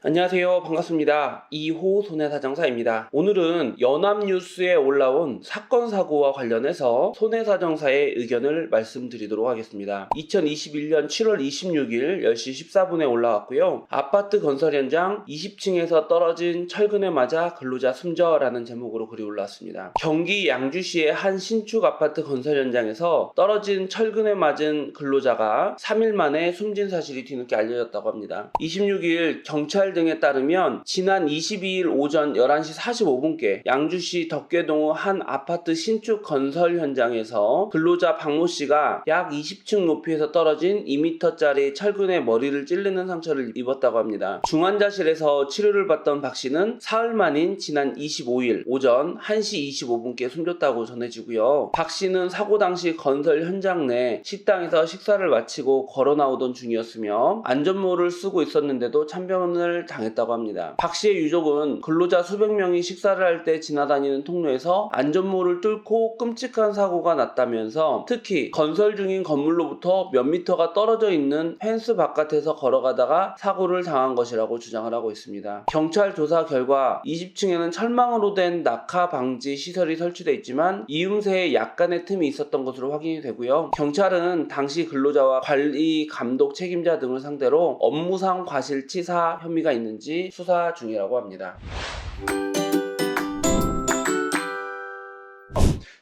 안녕하세요. 반갑습니다. 2호 손해사정사입니다. 오늘은 연합뉴스에 올라온 사건 사고와 관련해서 손해사정사의 의견을 말씀드리도록 하겠습니다. 2021년 7월 26일 10시 14분에 올라왔고요. 아파트 건설 현장 20층에서 떨어진 철근에 맞아 근로자 숨져라는 제목으로 글이 올라왔습니다. 경기 양주시의 한 신축 아파트 건설 현장에서 떨어진 철근에 맞은 근로자가 3일 만에 숨진 사실이 뒤늦게 알려졌다고 합니다. 26일 경찰 등에 따르면 지난 22일 오전 11시 45분께 양주시 덕계동의 한 아파트 신축 건설 현장에서 근로자 박모 씨가 약 20층 높이에서 떨어진 2m짜리 철근에 머리를 찌르는 상처를 입었다고 합니다. 중환자실에서 치료를 받던 박 씨는 사흘 만인 지난 25일 오전 1시 25분께 숨졌다고 전해지고요. 박 씨는 사고 당시 건설 현장 내 식당에서 식사를 마치고 걸어 나오던 중이었으며 안전모를 쓰고 있었는데도 참변을 당했다고 합니다. 박 씨의 유족은 근로자 수백 명이 식사를 할 때 지나다니는 통로에서 안전모를 뚫고 끔찍한 사고가 났다면서 특히 건설 중인 건물로부터 몇 미터가 떨어져 있는 펜스 바깥에서 걸어가다가 사고를 당한 것이라고 주장을 하고 있습니다. 경찰 조사 결과 20층에는 철망으로 된 낙하 방지 시설이 설치되어 있지만 이음새에 약간의 틈이 있었던 것으로 확인이 되고요. 경찰은 당시 근로자와 관리 감독 책임자 등을 상대로 업무상 과실치사 혐의가 있는지 수사 중이라고 합니다.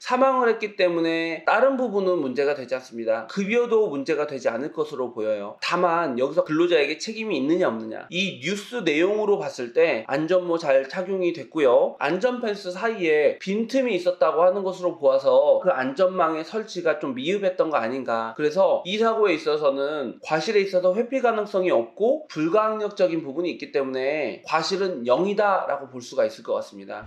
사망을 했기 때문에 다른 부분은 문제가 되지 않습니다. 급여도 문제가 되지 않을 것으로 보여요. 다만 여기서 근로자에게 책임이 있느냐 없느냐, 이 뉴스 내용으로 봤을 때 안전모 잘 착용이 됐고요. 안전펜스 사이에 빈틈이 있었다고 하는 것으로 보아서 그 안전망의 설치가 좀 미흡했던 거 아닌가. 그래서 이 사고에 있어서는 과실에 있어서 회피 가능성이 없고 불가항력적인 부분이 있기 때문에 과실은 0이다 라고 볼 수가 있을 것 같습니다.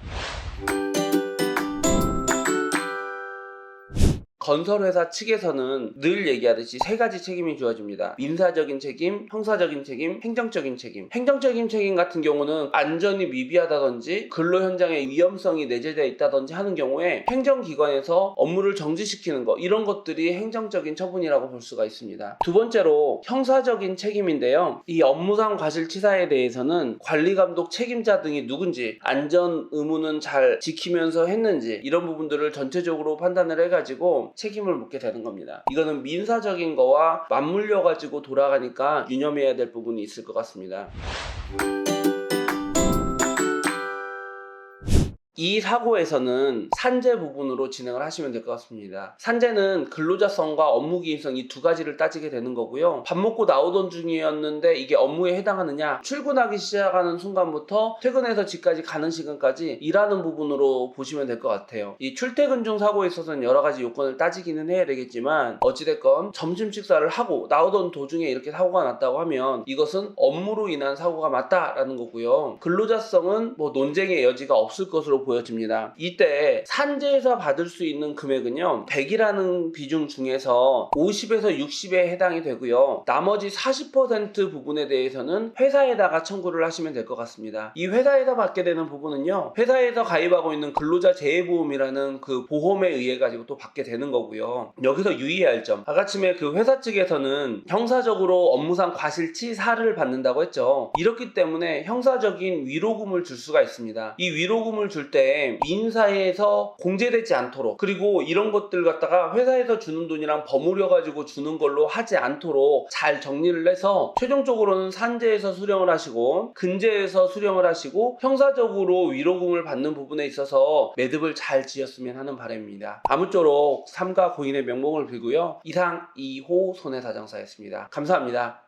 건설회사 측에서는 늘 얘기하듯이 세 가지 책임이 주어집니다. 민사적인 책임, 형사적인 책임, 행정적인 책임. 행정적인 책임 같은 경우는 안전이 미비하다든지 근로 현장에 위험성이 내재되어 있다든지 하는 경우에 행정기관에서 업무를 정지시키는 것, 이런 것들이 행정적인 처분이라고 볼 수가 있습니다. 두 번째로 형사적인 책임인데요. 이 업무상 과실치사에 대해서는 관리감독 책임자 등이 누군지, 안전 의무는 잘 지키면서 했는지, 이런 부분들을 전체적으로 판단을 해가지고 책임을 묻게 되는 겁니다. 이거는 민사적인 거와 맞물려 가지고 돌아가니까 유념해야 될 부분이 있을 것 같습니다. 이 사고에서는 산재 부분으로 진행을 하시면 될 것 같습니다. 산재는 근로자성과 업무기능성 이 두 가지를 따지게 되는 거고요. 밥 먹고 나오던 중이었는데 이게 업무에 해당하느냐, 출근하기 시작하는 순간부터 퇴근해서 집까지 가는 시간까지 일하는 부분으로 보시면 될 것 같아요. 이 출퇴근 중 사고에 있어서는 여러 가지 요건을 따지기는 해야 되겠지만 어찌됐건 점심 식사를 하고 나오던 도중에 이렇게 사고가 났다고 하면 이것은 업무로 인한 사고가 맞다라는 거고요. 근로자성은 논쟁의 여지가 없을 것으로 보여집니다. 이때 산재에서 받을 수 있는 금액은요, 100이라는 비중 중에서 50에서 60에 해당이 되고요. 나머지 40% 부분에 대해서는 회사에다가 청구를 하시면 될 것 같습니다. 이 회사에서 받게 되는 부분은요, 회사에서 가입하고 있는 근로자 재해보험이라는 그 보험에 의해 가지고 또 받게 되는 거고요. 여기서 유의해야 할 점, 아까쯤에 그 회사 측에서는 형사적으로 업무상 과실치사를 받는다고 했죠. 이렇기 때문에 형사적인 위로금을 줄 수가 있습니다. 이 위로금을 줄 때 민사에서 공제되지 않도록, 그리고 이런 것들 갖다가 회사에서 주는 돈이랑 버무려 가지고 주는 걸로 하지 않도록 잘 정리를 해서 최종적으로는 산재에서 수령을 하시고 근재에서 수령을 하시고 형사적으로 위로금을 받는 부분에 있어서 매듭을 잘 지었으면 하는 바람입니다. 아무쪼록 삼가 고인의 명복을 빌고요. 이상 2호 손해사정사였습니다. 감사합니다.